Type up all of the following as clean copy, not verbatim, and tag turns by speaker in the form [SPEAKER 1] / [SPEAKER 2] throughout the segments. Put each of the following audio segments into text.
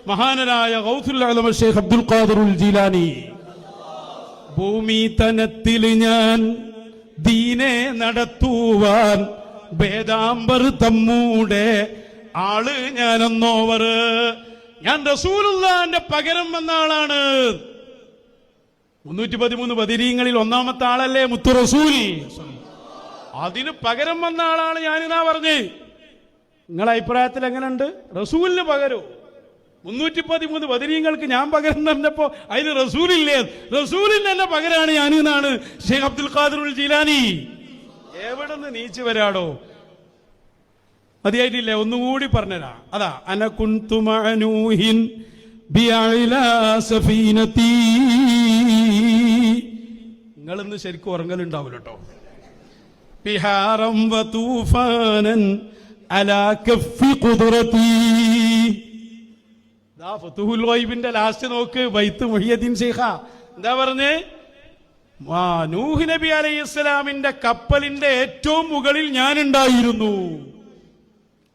[SPEAKER 1] മഹാനരായ ഗൗസുൽ ആലം ശൈഖ് അബ്ദുൽ ഖാദിറുൽ ജീലാനി. ഭൂമി തനത്തിൽ ഞാൻ ദീനെ നടത്തുവാൻ വേദാംബർ തമ്മൂടെ ആള് ഞാനെന്നോവർ. ഞാൻ റസൂലുള്ളാന്റെ പകരം വന്ന ആളാണ്. 313 ബദരീങ്ങളിൽ ഒന്നാമത്തെ ആളല്ലേ മുത്തു റസൂൽ. അതിന് പകരം വന്ന ആളാണ് ഞാനിതാ പറഞ്ഞ്. നിങ്ങളെ അഭിപ്രായത്തിൽ എങ്ങനെയുണ്ട്? റസൂലിന് പകരോ? 313 ബദരീങ്ങൾക്ക് ഞാൻ പകരം പറഞ്ഞപ്പോ അതിന് റസൂലില്ലേ? റസൂലിന് തന്നെ പകരാണ് ഞാനെന്നാണ് ഷെയ്ഖ് അബ്ദുൽ ഖാദിറുൽ ജീലാനി. എവിടെ നിന്ന് നീച്ചു വരാടോ? മതിയായിട്ടില്ല, ഒന്നുകൂടി പറഞ്ഞുതരാ. അതാ അനകുന്തു മഅനൂഹിൻ ബിഅലാ സഫീനതി. നിങ്ങളിന്ന് ശരിക്കും ഉറങ്ങലുണ്ടാവില്ല കേട്ടോ. ബിഹാറം വതൂഫാനൻ അലാ കഫി ഖുദ്റതി. ദാ ഫതുഹുൽ ഗൈബിന്റെ ലാസ്റ്റ് നോക്ക്, ബൈത്ത് മുഹിയുദ്ദീൻ ശൈഖ എന്താ പറഞ്ഞേ? നൂഹ് നബി അലൈഹിസ്സലാമിന്റെ കപ്പലിന്റെ ഏറ്റവും മുകളിൽ ഞാനുണ്ടായിരുന്നു.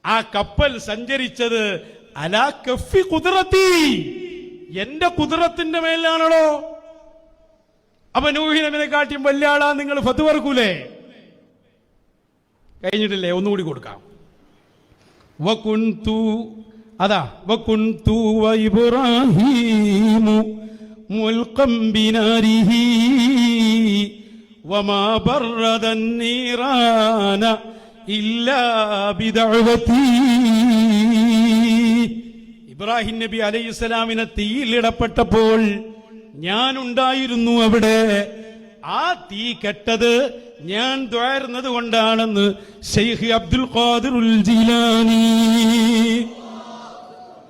[SPEAKER 1] ആ കപ്പൽ സഞ്ചരിച്ചത് അലാ കഫി ഖുദ്റതി, എന്റെ ഖുദ്റത്തിന്റെ മേലാണല്ലോ. അപ്പൊ നൂഹ് നബിനെ കാട്ടിയും വലിയ ആളാ നിങ്ങൾ ഫത്വ വർക്കൂലേ? കഴിഞ്ഞിട്ടില്ലേ? ഒന്നുകൂടി കൊടുക്കാം. വകുന്തു അതാ വകുന്തു വഇബ്രാഹീമു മുൽഖം ബിനാരിഹി വമാ ബർറദൻ നീറാന ഇല്ലാ ബിദഅവതി. ഇബ്രാഹിം നബി അലൈഹിസ്സലാമിനെ തീയിലിടപ്പെട്ടപ്പോൾ ഞാനുണ്ടായിരുന്നു അവിടെ. ആ തീ കെട്ടത് ഞാൻ ദ്വാരുന്നത് കൊണ്ടാണെന്ന് ശൈഖ് അബ്ദുൽ ഖാദിറുൽ ജീലാനി.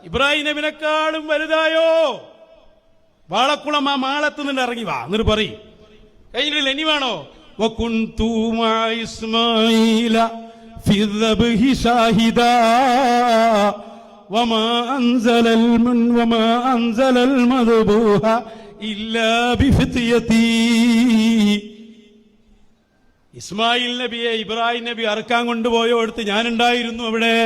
[SPEAKER 1] ഇബ്രാഹിം നബിനെക്കാളും വലുതായോ? വാളക്കുളം ആ മാളത്ത് നിന്ന് ഇറങ്ങി വാ എന്നിട്ട് പറയും. കഴിഞ്ഞില്ല, ഇനി വേണോ? വകുന്തു മഅ ഇസ്മാഈല ഫി ദബ്ഹി ഷാഹിദാ വമാ അൻസലൽ മദ്ബൂഹ ഇല്ലാ ബിഫിത്യതി. ഇസ്മായിൽ നബിയെ ഇബ്രാഹിം നബി അറക്കാൻ കൊണ്ടുപോയോടുത്ത് ഞാനുണ്ടായിരുന്നു അവിടെ.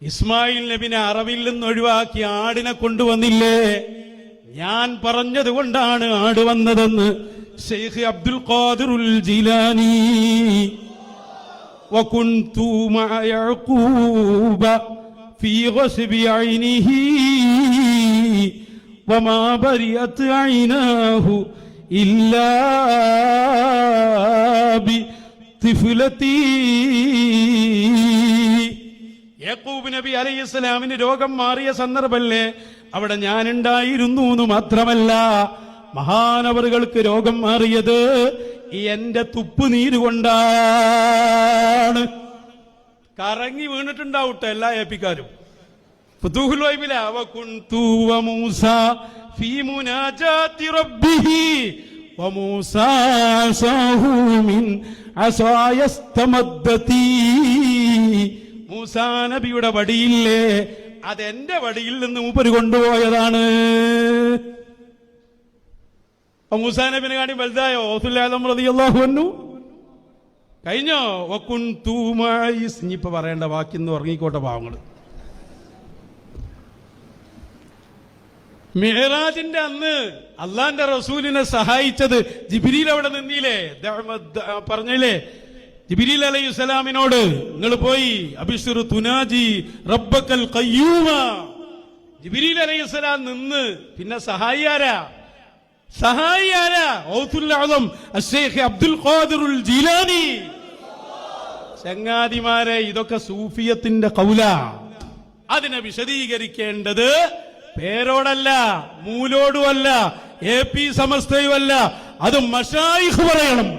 [SPEAKER 1] ഇസ്മായിൽ നബിനെ അറവിൽ നിന്ന് ഒഴിവാക്കി ആടിനെ കൊണ്ടുവന്നില്ലേ? ഞാൻ പറഞ്ഞത് കൊണ്ടാണ് ആട് വന്നതെന്ന് ശൈഖ് അബ്ദുൽ ഖാദിറുൽ ജീലാനി. വകുന്തു മഅ യഅഖൂബ ഫീ ഗസ്ബി ഐനിഹി വമാ ബരിഅത് ഐനാഹു ഇല്ലാ ബിതിഫ്ലതി. യാക്കൂബ് നബി അലൈഹിസ്സലാമിന് രോഗം മാറിയ സന്ദർഭമല്ലേ? അവിടെ ഞാനുണ്ടായിരുന്നു എന്ന് മാത്രമല്ല, മഹാനവറുകൾക്ക് രോഗം മാറിയത് എന്റെ തുപ്പുനീര് കൊണ്ടാണ്. കറങ്ങി വീണിട്ടുണ്ടാവട്ടെ എല്ലാ ഏപ്പിക്കാരും. ഫതുഹുൽ ഗൈബില വകുന്തു വമൂസ ഫീ മുനാജാതി റബ്ബിഹി വമൂസാ സാഹു മിൻ അസായസ്തമദ്ദതി. മൂസാ നബിയുടെ വടിയില്ലേ, അതെന്റെ വടിയിൽ നിന്ന് മൂപ്പര് കൊണ്ടുപോയതാണ്. മൂസാ നബിനെ കാട്ടി വലുതായോ ഗൗസുൽ ആലം റളിയല്ലാഹു അൻഹു? കഴിഞ്ഞോ? വകുന്തു മഅ ഇനിയിപ്പോ പറയേണ്ട വാക്കിന്ന് ഉറങ്ങിക്കോട്ടെ പാവങ്ങള്. മിഅ്റാജിന്റെ അന്ന് അള്ളാന്റെ റസൂലിനെ സഹായിച്ചത് ജിബ്രീൽ അവിടെ നിന്നില്ലേ? പറഞ്ഞില്ലേ ജിബ്രീൽ അലൈഹിസ്സലാമിനോട്, നിങ്ങൾ പോയി അബിശ്റു തുനാജി റബ്ബക്കൽ ഖയ്യൂമ. ജിബ്രീൽ അലൈഹിസ്സലാം നിന്ന് പിന്നെ സഹായി ആരാ? ഗൗസുൽ ആലം ശൈഖ് അബ്ദുൽ ഖാദിറുൽ ജീലാനി. ചങ്ങാതിമാരെ, ഇതൊക്കെ സൂഫിയത്തിന്റെ ഖൗല. അതിനെ വിശദീകരിക്കേണ്ടത് പേരോടല്ല, മൂലോടുമല്ല, AP സമസ്തയുമല്ല, അത് മശായിഖ് പറയണം.